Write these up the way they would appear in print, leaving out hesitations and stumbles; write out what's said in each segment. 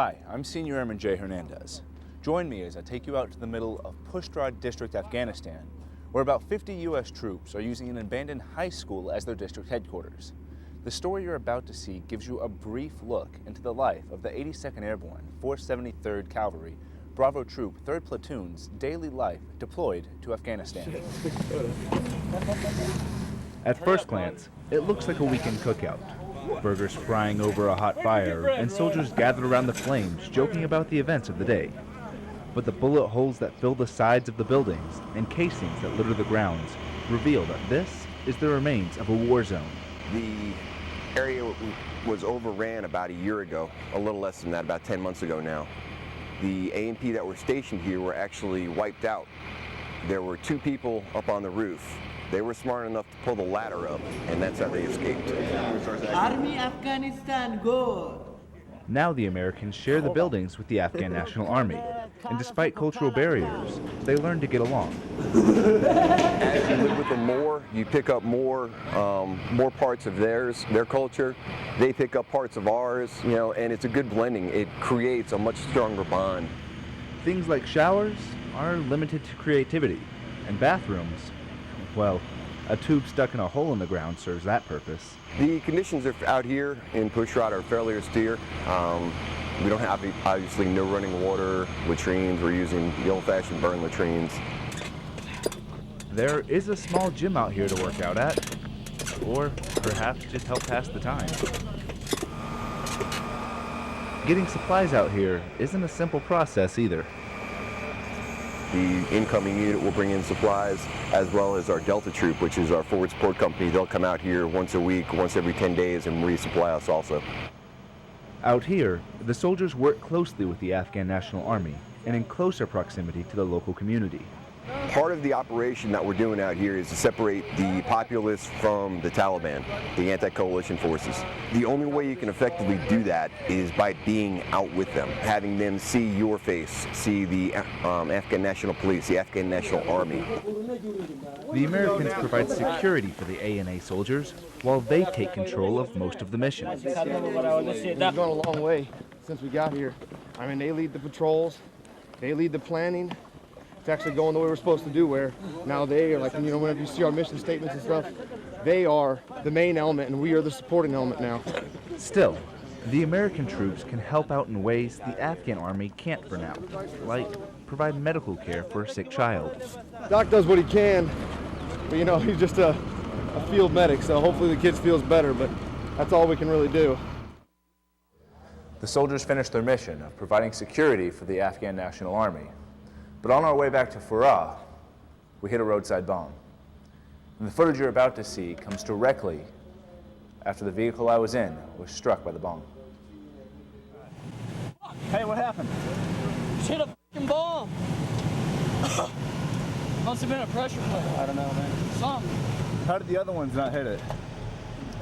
Hi, I'm Senior Airman Jay Hernandez. Join me as I take you out to the middle of Pushtara District, Afghanistan, where about 50 U.S. troops are using an abandoned high school as their district headquarters. The story you're about to see gives you a brief look into the life of the 82nd Airborne, 473rd Cavalry, Bravo Troop, 3rd Platoon's daily life deployed to Afghanistan. At first glance, it looks like a weekend cookout. Burgers frying over a hot fire, and soldiers gathered around the flames, joking about the events of the day. But the bullet holes that fill the sides of the buildings and casings that litter the grounds reveal that this is the remains of a war zone. The area was overran about a year ago, a little less than that, about 10 months ago now. The A&P that were stationed here were actually wiped out. There were 2 people up on the roof. They were smart enough to pull the ladder up, and that's how they escaped. Army Afghanistan, go! Now the Americans share the buildings with the Afghan National Army, and despite cultural barriers, they learn to get along. As you live with them more, you pick up more parts of their culture. They pick up parts of ours, and it's a good blending. It creates a much stronger bond. Things like showers are limited to creativity, and bathrooms, well, a tube stuck in a hole in the ground serves that purpose. The conditions out here in Pushtara are fairly austere. We don't have, obviously, no running water, latrines. We're using the old-fashioned burn latrines. There is a small gym out here to work out at, or perhaps just help pass the time. Getting supplies out here isn't a simple process either. The incoming unit will bring in supplies, as well as our Delta Troop, which is our forward support company. They'll come out here once a week, once every 10 days, and resupply us also. Out here, the soldiers work closely with the Afghan National Army and in closer proximity to the local community. Part of the operation that we're doing out here is to separate the populace from the Taliban, the anti-coalition forces. The only way you can effectively do that is by being out with them, having them see your face, see the Afghan National Police, the Afghan National Army. The Americans provide security for the ANA soldiers while they take control of most of the mission. We've gone a long way since we got here. I mean, they lead the patrols, they lead the planning. It's actually going the way we're supposed to do, where now they are like, whenever you see our mission statements and stuff, they are the main element and we are the supporting element now. Still, the American troops can help out in ways the Afghan army can't for now, like provide medical care for a sick child. Doc does what he can, but he's just a field medic, so hopefully the kid feels better, but that's all we can really do. The soldiers finished their mission of providing security for the Afghan National Army. But on our way back to usfor-a, we hit a roadside bomb. And the footage you're about to see comes directly after the vehicle I was in was struck by the bomb. Hey, what happened? Just hit a f***ing bomb. Must have been a pressure plate. I don't know, man. Something. How did the other ones not hit it?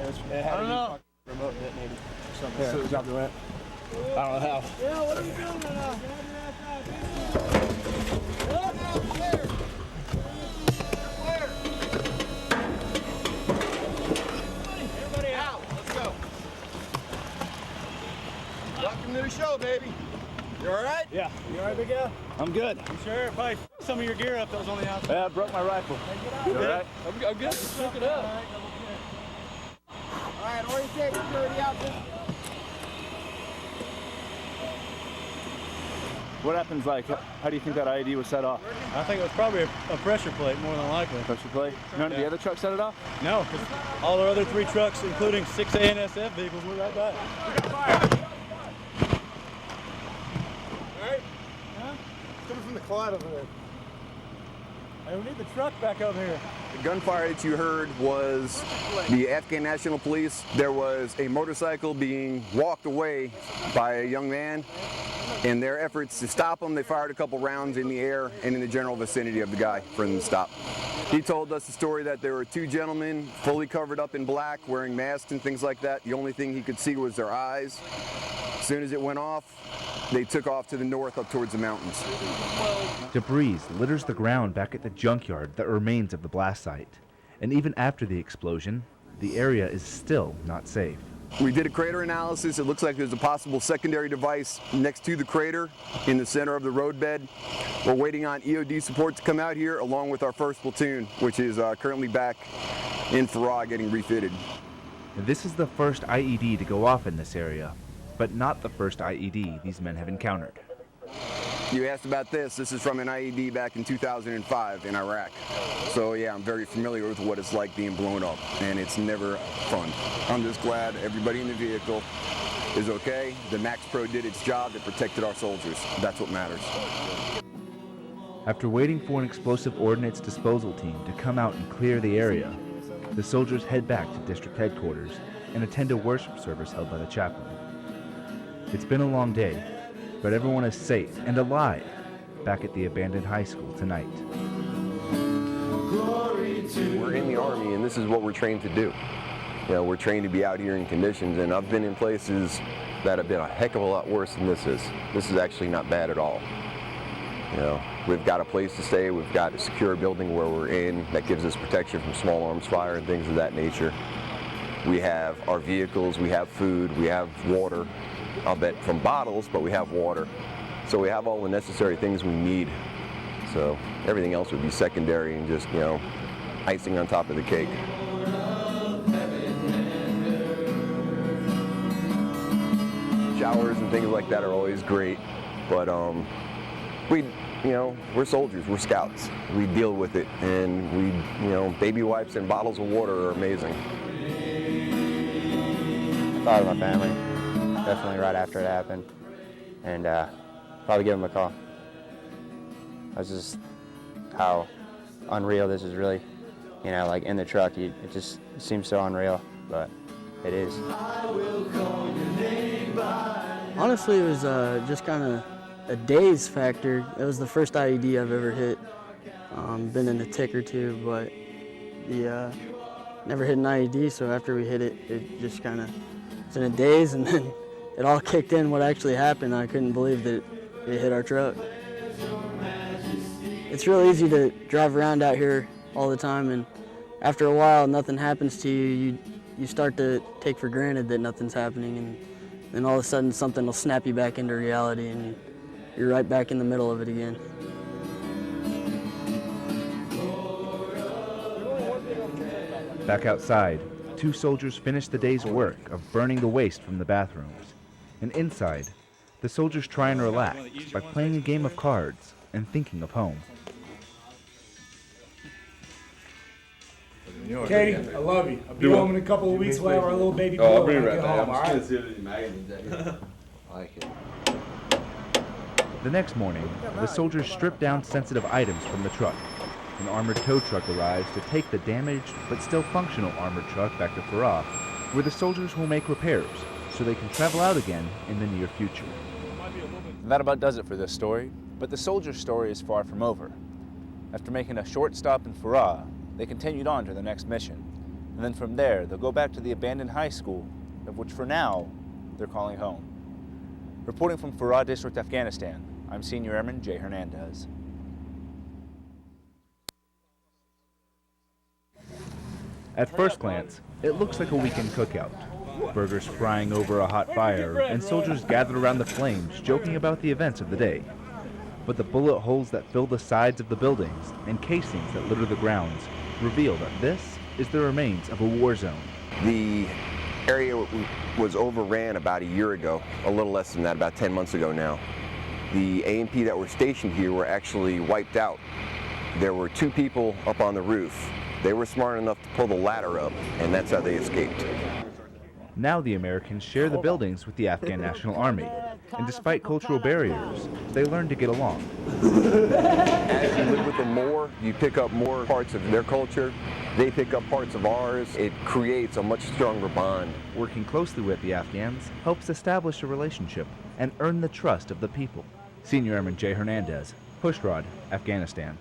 I don't know. Remote detonated. Something. Yeah. So it dropped the ramp. I don't know how. Yeah, what are you doing right now? Everybody out. Let's go. Welcome to the show, baby. You all right? Yeah. You all right, big guy? I'm good. You sure? Probably some of your gear up that was on the outside. Yeah, I broke my rifle. You all right? I'm good. Just pick it up. All right, orientate security out there. What happens, how do you think that IED was set off? I think it was probably a pressure plate, more than likely. Pressure plate? None of the other trucks set it off? No, because all our other 3 trucks, including 6 ANSF vehicles, were right back. We got fire. All right? Huh? Coming from the cloud over there. Hey, we need the truck back over here. The gunfire that you heard was the Afghan National Police. There was a motorcycle being walked away by a young man. In their efforts to stop him, they fired a couple rounds in the air and in the general vicinity of the guy for him to stop. He told us the story that there were 2 gentlemen fully covered up in black, wearing masks and things like that. The only thing he could see was their eyes. As soon as it went off, they took off to the north up towards the mountains. Debris litters the ground back at the junkyard that remains of the blast site. And even after the explosion, the area is still not safe. We did a crater analysis. It looks like there's a possible secondary device next to the crater in the center of the roadbed. We're waiting on EOD support to come out here along with our 1st platoon, which is currently back in Herat getting refitted. This is the first IED to go off in this area, but not the first IED these men have encountered. You asked about this. This is from an IED back in 2005 in Iraq. So yeah, I'm very familiar with what it's like being blown up, and it's never fun. I'm just glad everybody in the vehicle is okay. The Max Pro did its job. It protected our soldiers. That's what matters. After waiting for an explosive ordnance disposal team to come out and clear the area, the soldiers head back to district headquarters and attend a worship service held by the chaplain. It's been a long day, but everyone is safe and alive back at the abandoned high school tonight. We're in the Army, and this is what we're trained to do. You know, we're trained to be out here in conditions, and I've been in places that have been a heck of a lot worse than this is. This is actually not bad at all. You know, we've got a place to stay, we've got a secure building where we're in that gives us protection from small arms fire and things of that nature. We have our vehicles, we have food, we have water. I'll bet from bottles, but we have water. So we have all the necessary things we need. So everything else would be secondary and just, you know, icing on top of the cake. Showers and things like that are always great, but we're soldiers, we're scouts. We deal with it, and baby wipes and bottles of water are amazing. I thought of my family. Definitely right after it happened, and probably give them a call. That's just how unreal this is really. You know, like in the truck, it just seems so unreal, but it is. Honestly, it was just kind of a daze factor. It was the first IED I've ever hit. Been in a tick or two, but never hit an IED, so after we hit it, it just kind of was in a daze, and then it all kicked in what actually happened. I couldn't believe that it hit our truck. It's real easy to drive around out here all the time, and after a while, nothing happens to you. You start to take for granted that nothing's happening, and then all of a sudden something will snap you back into reality, and you're right back in the middle of it again. Back outside, 2 soldiers finish the day's work of burning the waste from the bathrooms. And inside, the soldiers try and relax by playing a game of cards and thinking of home. Katie, I love you. I'll be home in a couple of weeks. We'll have our little baby boy. I'll bring it right back. back. I'm just going to see it in the magazine. I like it. The next morning, the soldiers strip down sensitive items from the truck. An armored tow truck arrives to take the damaged but still functional armored truck back to Herat, where the soldiers will make repairs so they can travel out again in the near future. And that about does it for this story, but the soldier story is far from over. After making a short stop in Herat, they continued on to the next mission. And then from there, they'll go back to the abandoned high school, of which for now, they're calling home. Reporting from Herat District, Afghanistan, I'm Senior Airman Jay Hernandez. At first glance, it looks like a weekend cookout. Burgers frying over a hot fire, and soldiers gathered around the flames, joking about the events of the day. But the bullet holes that fill the sides of the buildings and casings that litter the grounds reveal that this is the remains of a war zone. The area was overran about a year ago, a little less than that, about 10 months ago now. The A&P that were stationed here were actually wiped out. There were 2 people up on the roof. They were smart enough to pull the ladder up, and that's how they escaped. Now the Americans share the buildings with the Afghan National Army, and despite cultural barriers, they learn to get along. As you live with them more, you pick up more parts of their culture. They pick up parts of ours. It creates a much stronger bond. Working closely with the Afghans helps establish a relationship and earn the trust of the people. Senior Airman Jay Hernandez, Pushrod, Afghanistan.